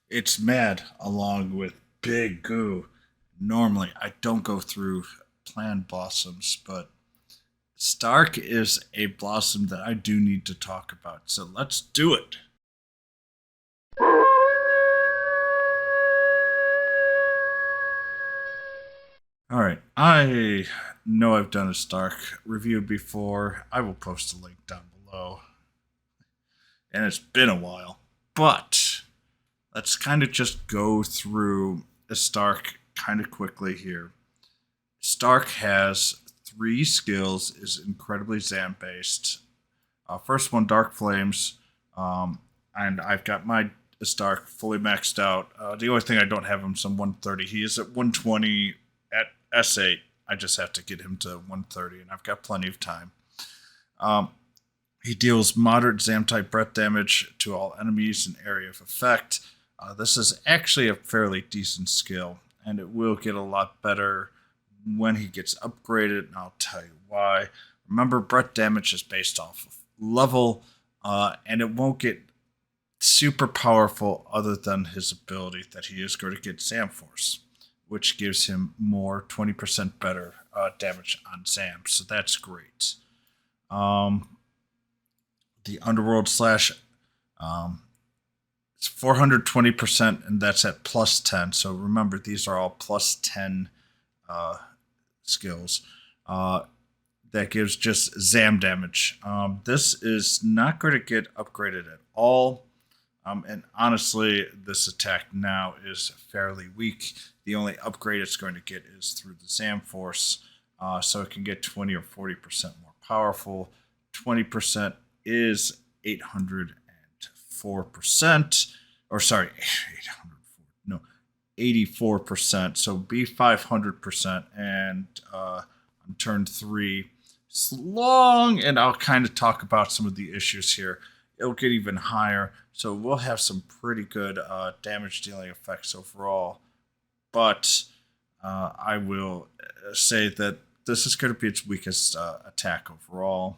It's mad along with big goo. Normally, I don't go through planned blossoms, but Stark is a blossom that I do need to talk about. So let's do it. All right. I know I've done a Stark review before. I will post a link down below. And it's been a while. But let's kind of just go through a Stark kind of quickly here. Stark has three skills, is incredibly Zam based. First one, Dark Flames. And I've got my Stark fully maxed out. The only thing I don't have him some 130. He is at 120 at S8. I just have to get him to 130, and I've got plenty of time. Um, he deals moderate Zam type breath damage to all enemies in area of effect. This is actually a fairly decent skill, and it will get a lot better when he gets upgraded, and I'll tell you why. Remember, breath damage is based off of level, and it won't get super powerful other than his ability that he is going to get Zam Force, which gives him more 20% better damage on Zam. So that's great. Um, the Underworld Slash, um, it's 420%, and that's at plus 10. So remember, these are all plus 10 uh, skills. That gives just Zam damage. This is not going to get upgraded at all. And honestly, this attack now is fairly weak. The only upgrade it's going to get is through the Zam Force. So it can get 20 or 40% more powerful. 20% is 804%. Or sorry, 804. No, 84%. So be 500%. And on turn 3, it's long, and I'll kind of talk about some of the issues here. It'll get even higher, so we'll have some pretty good damage dealing effects overall. But I will say that this is going to be its weakest attack overall.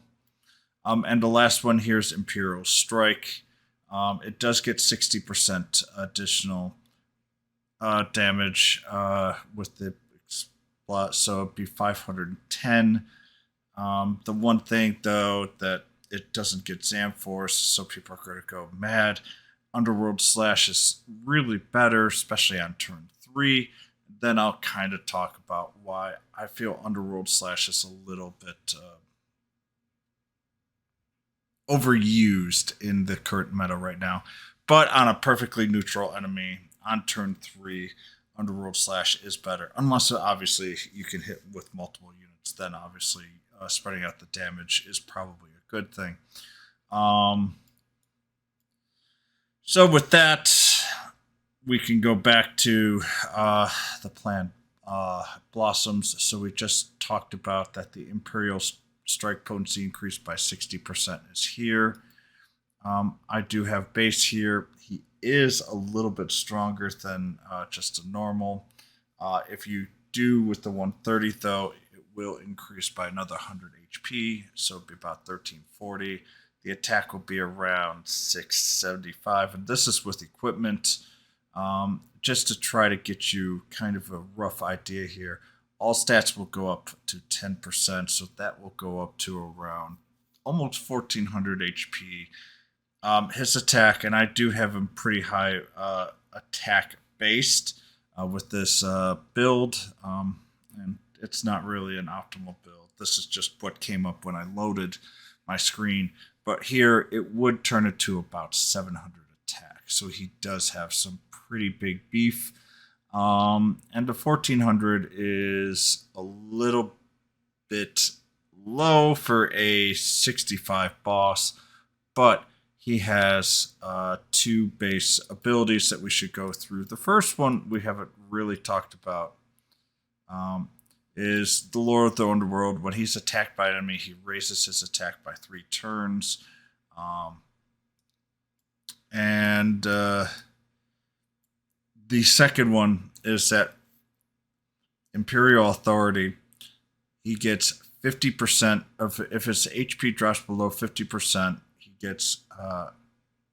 And the last one here is Imperial Strike. It does get 60% additional damage with the so it'd be 510. The one thing though that it doesn't get Zam Force, so people are going to go mad. Underworld Slash is really better, especially on turn 3. Then I'll kind of talk about why I feel Underworld Slash is a little bit overused in the current meta right now. But on a perfectly neutral enemy on turn 3, Underworld Slash is better. Unless obviously you can hit with multiple units, then obviously spreading out the damage is probably a good thing. Um, so with that, we can go back to the plan blossoms. So we just talked about that the Imperial strike potency increased by 60% is here. I do have base here. He is a little bit stronger than just a normal. If you do with the 130 though, it will increase by another 100 HP, so it'll be about 1340. The attack will be around 675, and this is with equipment. Just to try to get you kind of a rough idea here, all stats will go up to 10%, so that will go up to around almost 1400 HP. His attack, and I do have him pretty high attack based with this build, and it's not really an optimal build. This is just what came up when I loaded my screen. But here it would turn it to about 700 attack, so he does have some pretty big beef. And the 1400 is a little bit low for a 65 boss, but he has two base abilities that we should go through. The first one we haven't really talked about is the Lord of the Underworld. When he's attacked by an enemy, he raises his attack by 3 turns. And the second one is that Imperial Authority, he gets 50% of, if his HP drops below 50%, he gets a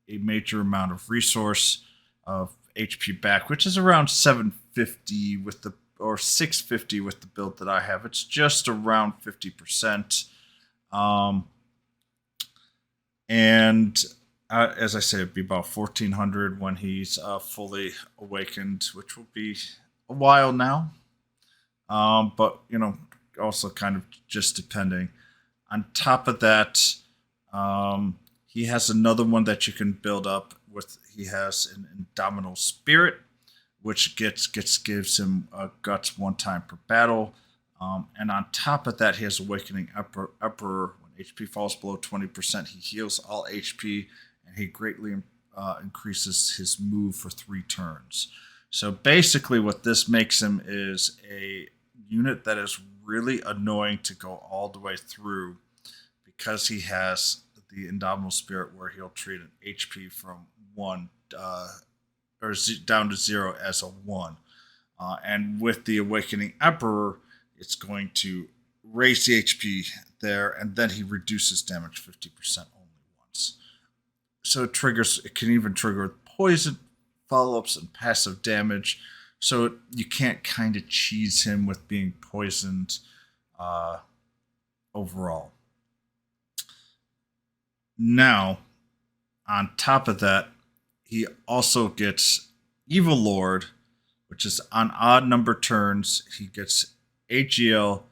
major amount of resource of HP back, which is around 750 with the or 650 with the build that I have. It's just around 50%. Um, and as I say, it'd be about 1400 when he's fully awakened, which will be a while now. But also kind of just depending. On top of that, he has another one that you can build up with. He has an Indomitable Spirit, which gives him guts one time per battle. And on top of that, he has Awakening Emperor. When HP falls below 20%, he heals all HP, and he greatly increases his move for 3 turns. So basically, what this makes him is a unit that is really annoying to go all the way through, because he has the Indomitable Spirit, where he'll treat an HP from 1 down to 0 as a 1. And with the Awakening Emperor, it's going to raise the HP there, and then he reduces damage 50% only once. So it can even trigger poison, follow-ups, and passive damage. So you can't kind of cheese him with being poisoned overall. Now, on top of that, he also gets Evil Lord, which is on odd number turns. He gets AGL,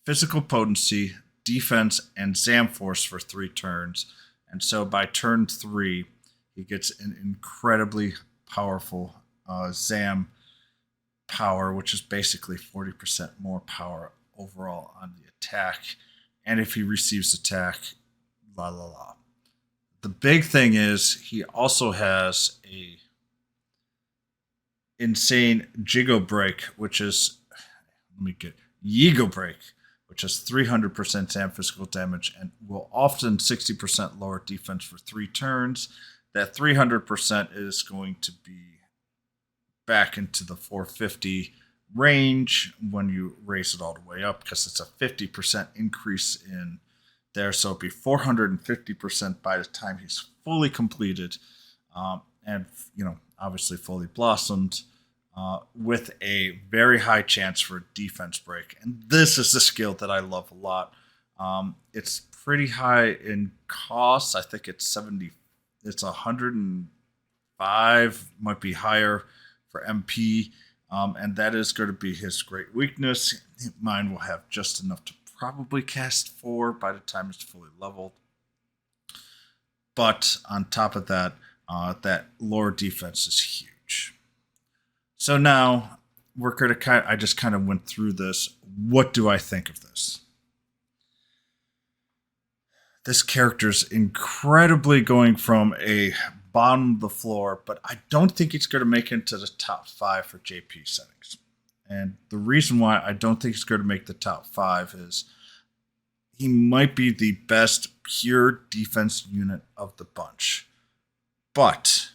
Physical Potency, Defense, and Zam Force for 3 turns. And so by turn 3, he gets an incredibly powerful Zam power, which is basically 40% more power overall on the attack. And if he receives attack, la la la. The big thing is he also has a insane Jigo Break, which is Yigo Break, which is 300% Zam physical damage and will often 60% lower defense for 3 turns. That 300% is going to be back into the 450 range when you raise it all the way up, because it's a 50% increase in there. So it'll be 450% by the time he's fully completed, and obviously fully blossomed, with a very high chance for a defense break. And this is the skill that I love a lot. It's pretty high in cost. I think it's 70. It's 105, might be higher for MP, and that is going to be his great weakness. Mine will have just enough to probably cast 4 by the time it's fully leveled. But on top of that, that lower defense is huge. So now we're going to I just kind of went through this. What do I think of this? This character's incredibly going from a bottom of the floor, but I don't think it's going to make it into the top 5 for JP settings. And the reason why I don't think he's going to make the top 5 is he might be the best pure defense unit of the bunch. But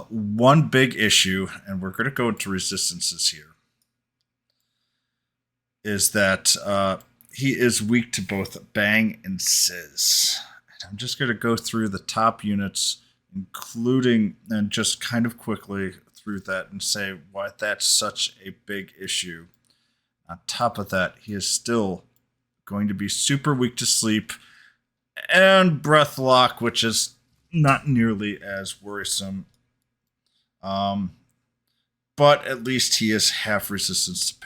one big issue, and we're going to go into resistances here, is that he is weak to both Bang and Sizz. And I'm just going to go through the top units, including, and just kind of quickly through that and say why that's such a big issue. On top of that, he is still going to be super weak to sleep and breath lock, which is not nearly as worrisome. But at least he is half resistance to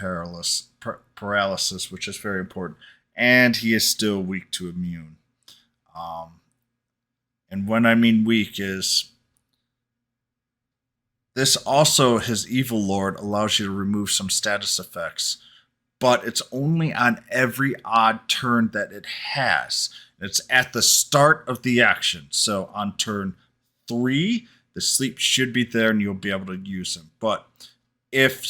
paralysis, which is very important. And he is still weak to immune. And when I mean weak is this also, his Evil Lord allows you to remove some status effects, but it's only on every odd turn that it has. It's at the start of the action. So on turn 3, the sleep should be there and you'll be able to use him. But if,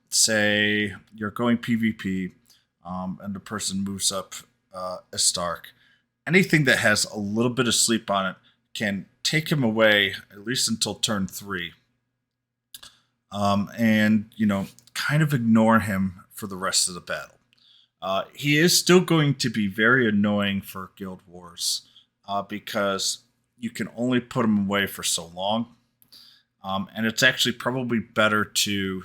say, you're going PvP and the person moves up Estark, anything that has a little bit of sleep on it can take him away at least until turn 3. And, kind of ignore him for the rest of the battle. He is still going to be very annoying for Guild Wars because you can only put them away for so long. And it's actually probably better to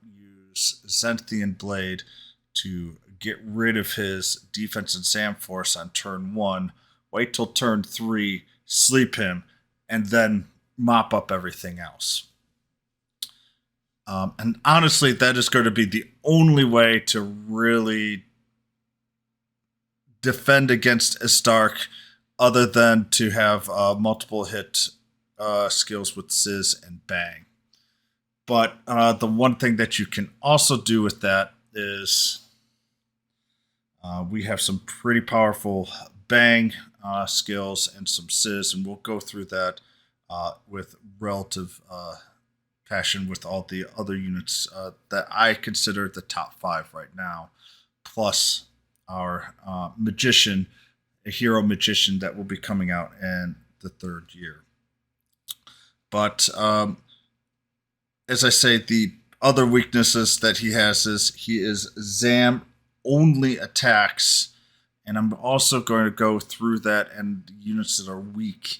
use Zenthian Blade to get rid of his defense and Sam Force on turn 1, wait till turn 3, sleep him, and then mop up everything else. And honestly, that is going to be the only way to really defend against Estark, other than to have multiple hit skills with Sizz and Bang. But the one thing that you can also do with that is we have some pretty powerful Bang skills and some Sizz, and we'll go through that with relative passion with all the other units that I consider the top 5 right now, plus our magician, a hero magician that will be coming out in the 3rd year. But as I say, the other weaknesses that he has is he is Zam only attacks, and I'm also going to go through that and units that are weak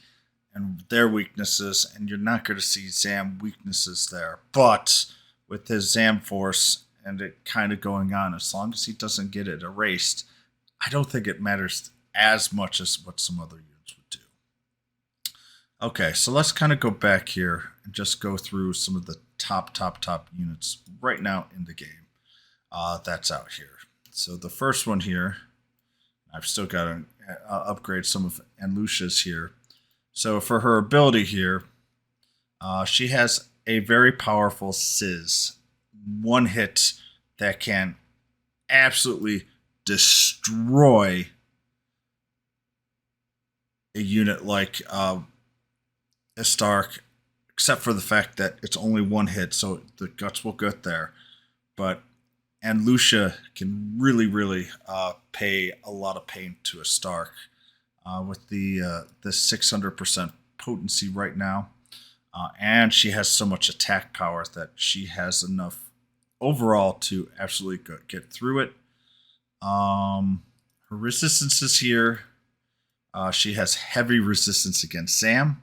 and their weaknesses, and you're not going to see Zam weaknesses there. But with his Zam Force and it kind of going on, as long as he doesn't get it erased, I don't think it matters as much as what some other units would do. Okay, so let's kind of go back here and just go through some of the top units right now in the game that's out here. So the first one here, I've still got to upgrade some of Anlusha's here. So for her ability here, she has a very powerful Sizz. One hit that can absolutely destroy a unit like Estark, except for the fact that it's only one hit, so the guts will get there. But Anlusha can really pay a lot of pain to Estark with the 600% potency right now. And she has so much attack power that she has enough overall to absolutely get through it. Her resistances here, she has heavy resistance against Sam.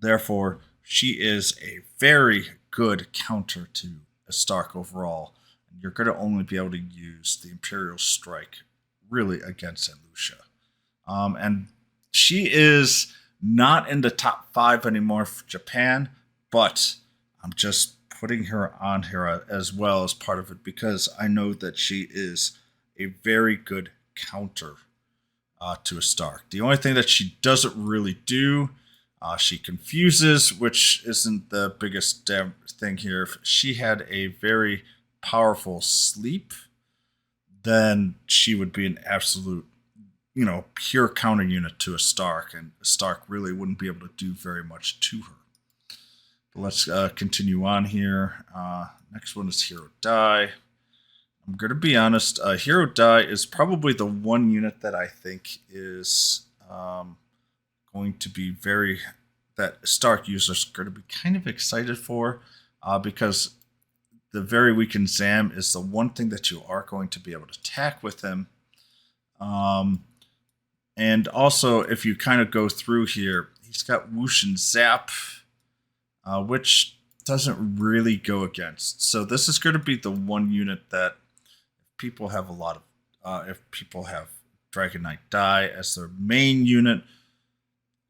Therefore, she is a very good counter to Estark overall. And you're going to only be able to use the Imperial Strike really against Anlusha. And she is not in the top 5 anymore for Japan, but I'm just putting her on here as well as part of it because I know that she is a very good counter to Estark. The only thing that she doesn't really do, she confuses, which isn't the biggest damn thing here. If she had a very powerful sleep, then she would be an absolute, pure counter unit to Estark, and Estark really wouldn't be able to do very much to her. But let's continue on here. Next one is Hero Die. I'm going to be honest, Hero Die is probably the one unit that I think is going to be that Stark users are going to be kind of excited for because the very weakened Zam is the one thing that you are going to be able to attack with him. And also, if you kind of go through here, he's got Whoosh and Zap, which doesn't really go against. So this is going to be the one unit that people have if people have Dragon Knight Die as their main unit,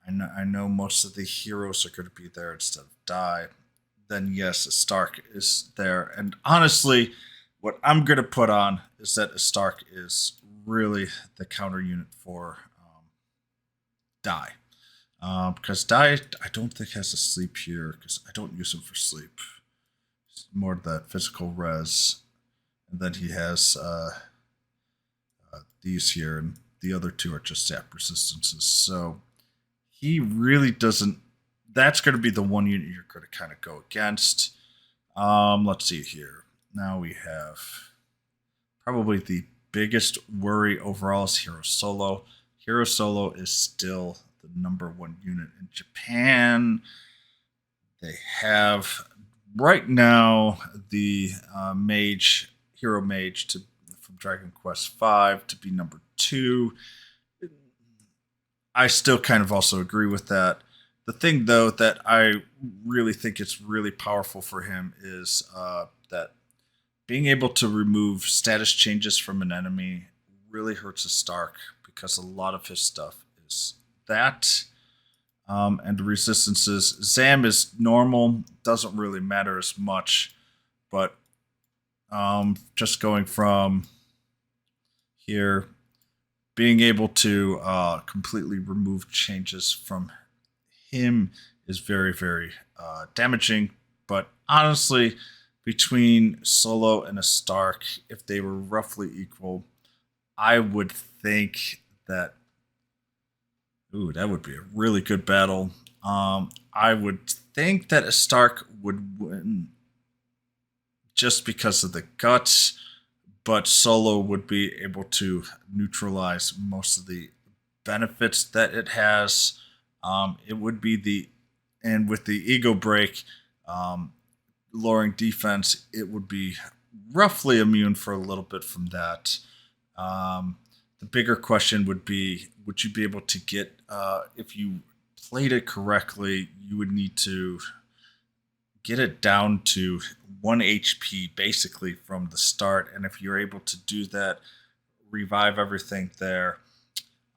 I know most of the heroes are going to be there instead of Die, then yes, Estark is there. And honestly, what I'm going to put on is that Estark is really the counter unit for Die. Because Die, I don't think has a sleep here, because I don't use him for sleep. It's more that physical res. And then he has these here, and the other two are just zap resistances. So he really doesn't. That's going to be the one unit you're going to kind of go against. Let's see here. Now we have probably the biggest worry overall is Hero Solo. Hero Solo is still the #1 unit in Japan. They have right now the Hero Mage from Dragon Quest V to be #2. I still kind of also agree with that. The thing, though, that I really think it's really powerful for him is that being able to remove status changes from an enemy really hurts a Stark because a lot of his stuff is that. And the resistances. Zam is normal, doesn't really matter as much, but just going from here, being able to completely remove changes from him is very, very damaging. But honestly, between Solo and a Stark, if they were roughly equal, I would think that, ooh, that would be a really good battle. I would think that a Stark would win just because of the guts, but Solo would be able to neutralize most of the benefits that it has. It would be and with the ego break, um, lowering defense, it would be roughly immune for a little bit from that. Um, the bigger question would be: would you be able to get, if you played it correctly, you would need to get it down to 1 HP basically from the start. And if you're able to do that, revive everything there,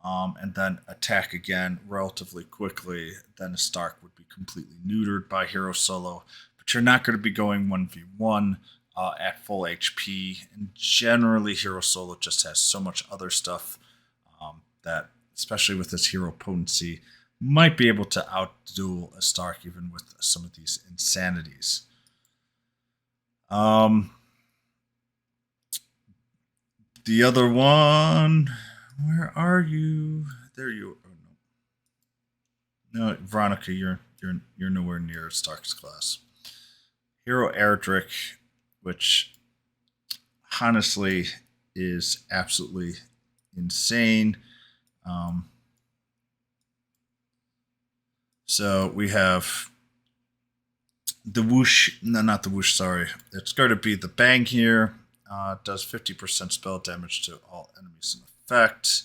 and then attack again relatively quickly, then a Stark would be completely neutered by Hero Solo. But you're not going to be going 1v1 at full HP. And generally, Hero Solo just has so much other stuff that, especially with his hero potency, might be able to outduel a Stark even with some of these insanities. The other one, where are you? There you are. Oh, no. No, Veronica, you're nowhere near Stark's class. Hero Erdrick, which honestly is absolutely insane. Um, so we have the whoosh, no, not the whoosh, sorry. It's going to be the bang here. Does 50% spell damage to all enemies in effect.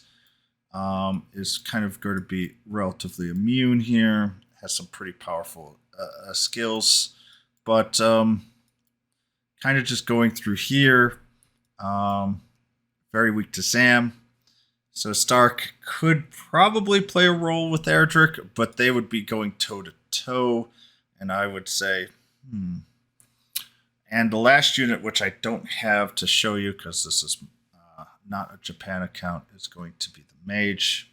Is kind of going to be relatively immune here. Has some pretty powerful skills. But kind of just going through here. Very weak to Zam. So Stark could probably play a role with Erdrick, but they would be going toe to toe. And I would say, And the last unit, which I don't have to show you because this is not a Japan account, is going to be the Mage.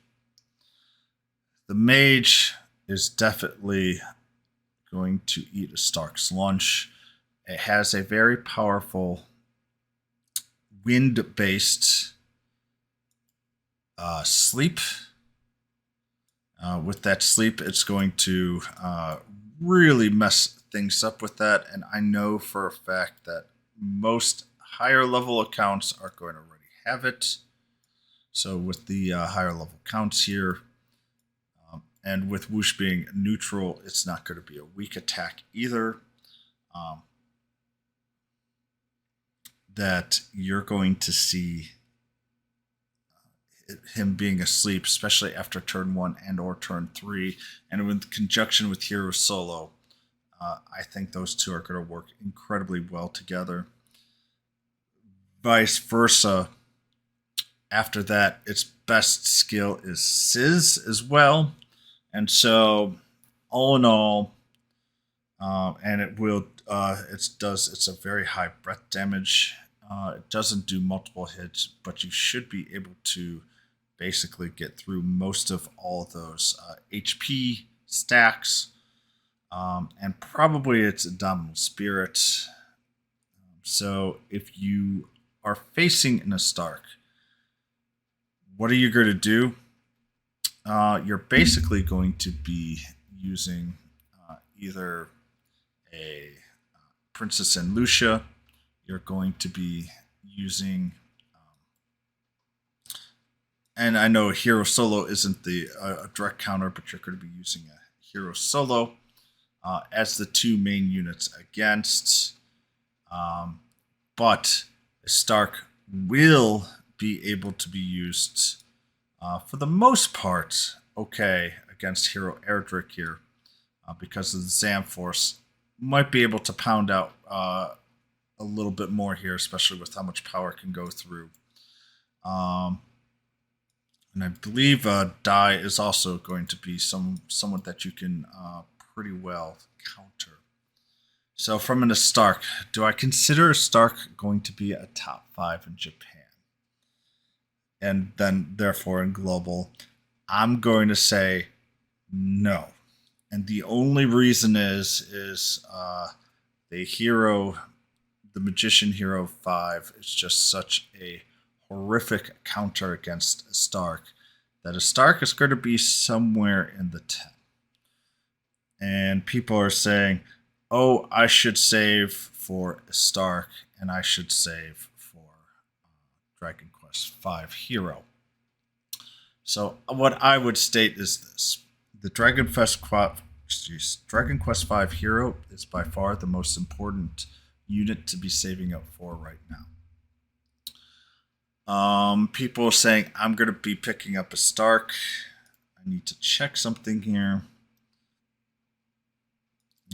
The Mage is definitely going to eat a Stark's lunch. It has a very powerful wind-based sleep. With that sleep, it's going to really mess things up with that. And I know for a fact that most higher level accounts are going to already have it. So with the higher level counts here, and with Whoosh being neutral, it's not going to be a weak attack either. That you're going to see him being asleep, especially after turn 1 and or turn 3, and in conjunction with Hero Solo, I think those two are going to work incredibly well together. Vice versa, after that, its best skill is Sizz as well, and so all in all, and it's a very high breath damage. It doesn't do multiple hits, but you should be able to basically get through most of all those HP stacks, and probably its Indomitable Spirit. So if you are facing an Estark, what are you going to do? You're basically going to be using either a Princess and Lucia. You're going to be using, and I know Hero Solo isn't the a direct counter, but you're going to be using a Hero Solo as the two main units against. But Stark will be able to be used for the most part okay against Hero Erdrick here because of the Zam Force. Might be able to pound out a little bit more here, especially with how much power can go through. Um, and I believe Die is also going to be someone that you can pretty well counter. So from an Estark, do I consider Estark going to be a top 5 in Japan? And then therefore in global, I'm going to say no. And the only reason is the hero, the magician hero 5 is just such a horrific counter against a Stark that a Stark is going to be somewhere in the 10. And people are saying, oh, I should save for a Stark and I should save for Dragon Quest V hero. So what I would state is this: the Dragon Quest V hero is by far the most important unit to be saving up for right now. People are saying I'm going to be picking up a Stark. I need to check something here.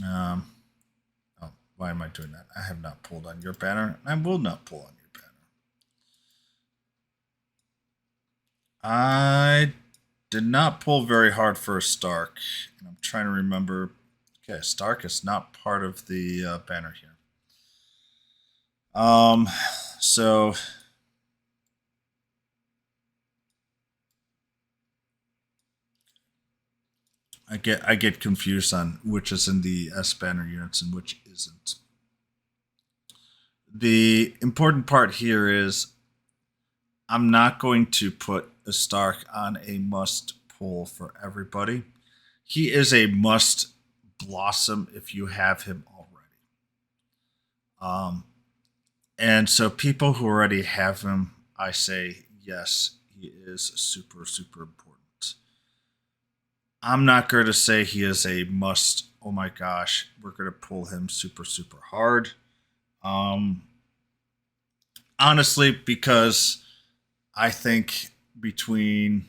Oh, why am I doing that? I have not pulled on your banner. I will not pull on your banner. I did not pull very hard for a Stark, and I'm trying to remember. Okay, Stark is not part of the banner here. Um, so I get confused on which is in the S banner units and which isn't. The important part here is I'm not going to put a Stark on a must pull for everybody. He is a must blossom if you have him already. And so people who already have him, I say yes, he is super super important. I'm not going to say he is a must. Oh my gosh, we're going to pull him super super hard. Um, Honestly, because I think between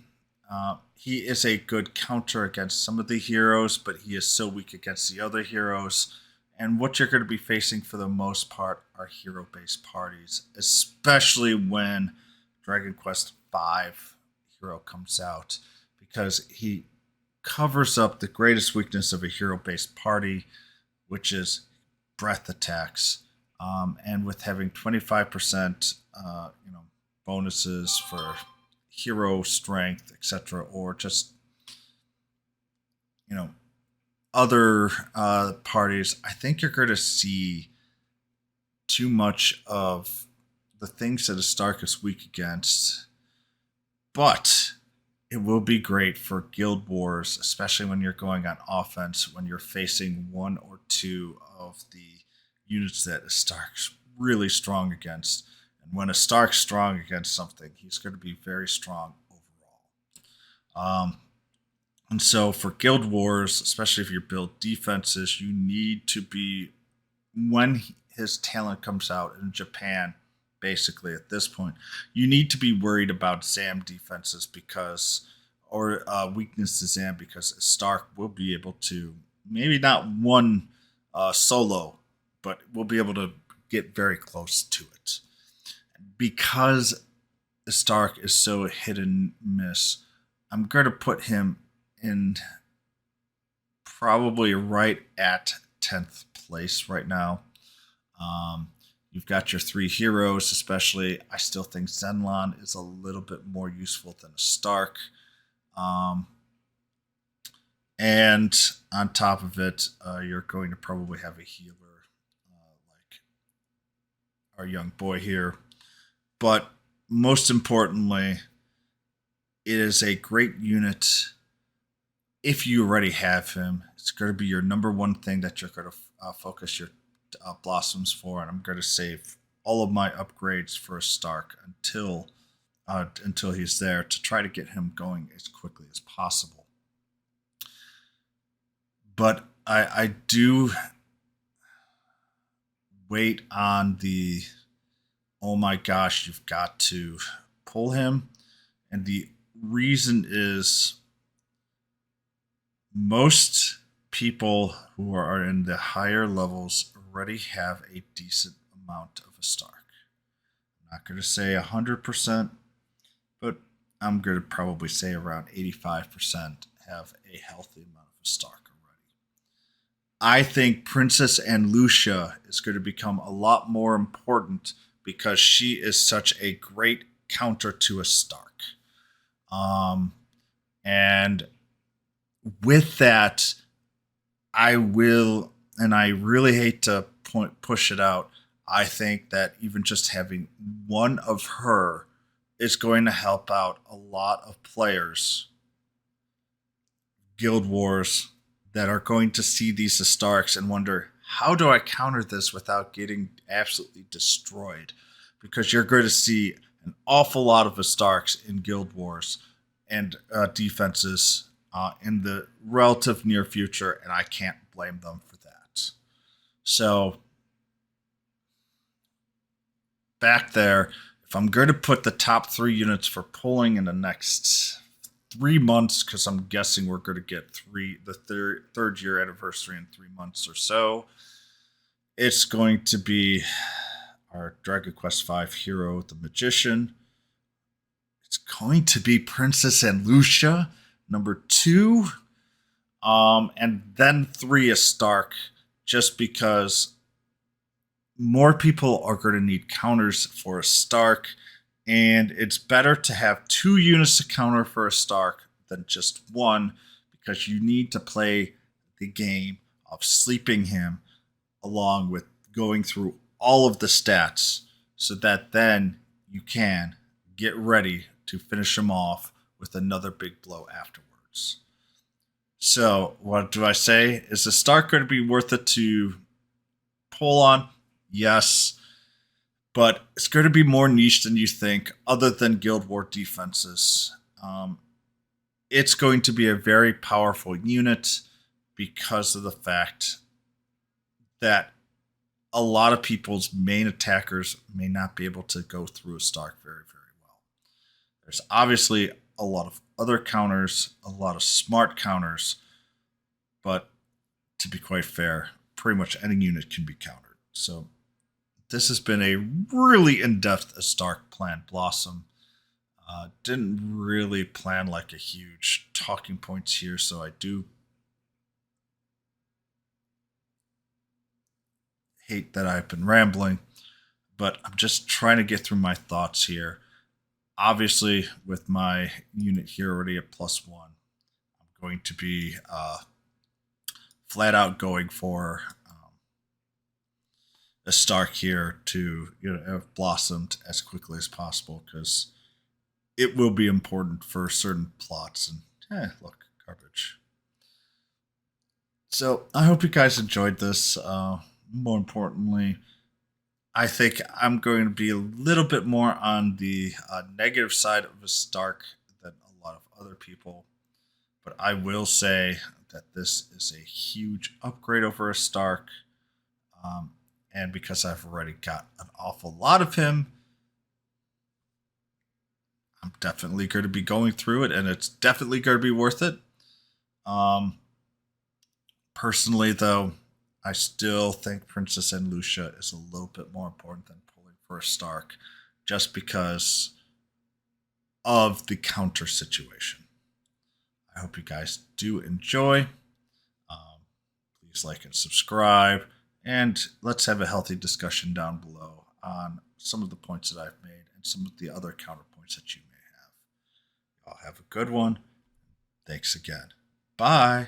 he is a good counter against some of the heroes, but he is so weak against the other heroes. And what you're going to be facing for the most part are hero based parties, especially when Dragon Quest V hero comes out, because he covers up the greatest weakness of a hero based party, which is breath attacks. And with having 25%, bonuses for hero strength, etc., or just you know other parties, I think you're going to see too much of the things that a Stark is weak against. But it will be great for guild wars, especially when you're going on offense, when you're facing one or two of the units that a Stark's really strong against. And when a Stark's strong against something, he's going to be very strong overall. And so for guild wars, especially if you build defenses, you need to be, when his talent comes out in Japan, basically at this point, you need to be worried about Zam defenses because, or weakness to Zam, because Stark will be able to, maybe not one solo, but will be able to get very close to it. Because Stark is so hit and miss, I'm going to put him in probably right at 10th place right now. Um, you've got your three heroes, especially. I still think Zenlon is a little bit more useful than a Stark. Um, and on top of it, you're going to probably have a healer like our young boy here. But most importantly, it is a great unit. If you already have him, it's going to be your number one thing that you're going to focus your blossoms for, and I'm going to save all of my upgrades for a Stark until he's there to try to get him going as quickly as possible. But I do wait on the, oh my gosh, you've got to pull him, and the reason is most people who are in the higher levels already have a decent amount of a Stark. I'm not going to say 100%, but I'm going to probably say around 85% have a healthy amount of a Stark already. I think Princess and Lucia is going to become a lot more important because she is such a great counter to a Stark. Um, and with that, I will, and I really hate to push it out. I think that even just having one of her is going to help out a lot of players, Guild Wars, that are going to see these Starks and wonder, how do I counter this without getting absolutely destroyed? Because you're going to see an awful lot of Starks in Guild Wars and defenses in the relative near future, and I can't blame them for that. So back there, if I'm going to put the top 3 units for pulling in the next 3 months, because I'm guessing we're going to get the third year anniversary in 3 months or so, it's going to be our Dragon Quest V hero, the Magician. It's going to be Princess and Lucia, number 2. And then 3 is Stark, just because more people are going to need counters for a Stark, and it's better to have 2 units to counter for a Stark than just one, because you need to play the game of sleeping him along with going through all of the stats so that then you can get ready to finish him off with another big blow afterwards. So, what do I say? Is the Stark going to be worth it to pull on? Yes. But it's going to be more niche than you think, other than Guild War defenses. It's going to be a very powerful unit because of the fact that a lot of people's main attackers may not be able to go through a Stark very, very well. There's obviously a lot of other counters, a lot of smart counters, but to be quite fair, pretty much any unit can be countered. So this has been a really in-depth Stark plan Blossom. Didn't really plan like a huge talking points here, so I do hate that I've been rambling, but I'm just trying to get through my thoughts here. Obviously, with my unit here already at +1, I'm going to be flat out going for a Stark here to have blossomed as quickly as possible, because it will be important for certain plots. And look, garbage. So I hope you guys enjoyed this. More importantly, I think I'm going to be a little bit more on the negative side of a Stark than a lot of other people. But I will say that this is a huge upgrade over a Stark. And because I've already got an awful lot of him, I'm definitely going to be going through it, and it's definitely going to be worth it. Um, Personally, though, I still think Princess and Lucia is a little bit more important than pulling for a Stark, just because of the counter situation. I hope you guys do enjoy. Please like and subscribe, and let's have a healthy discussion down below on some of the points that I've made and some of the other counterpoints that you may have. Y'all have a good one. Thanks again. Bye.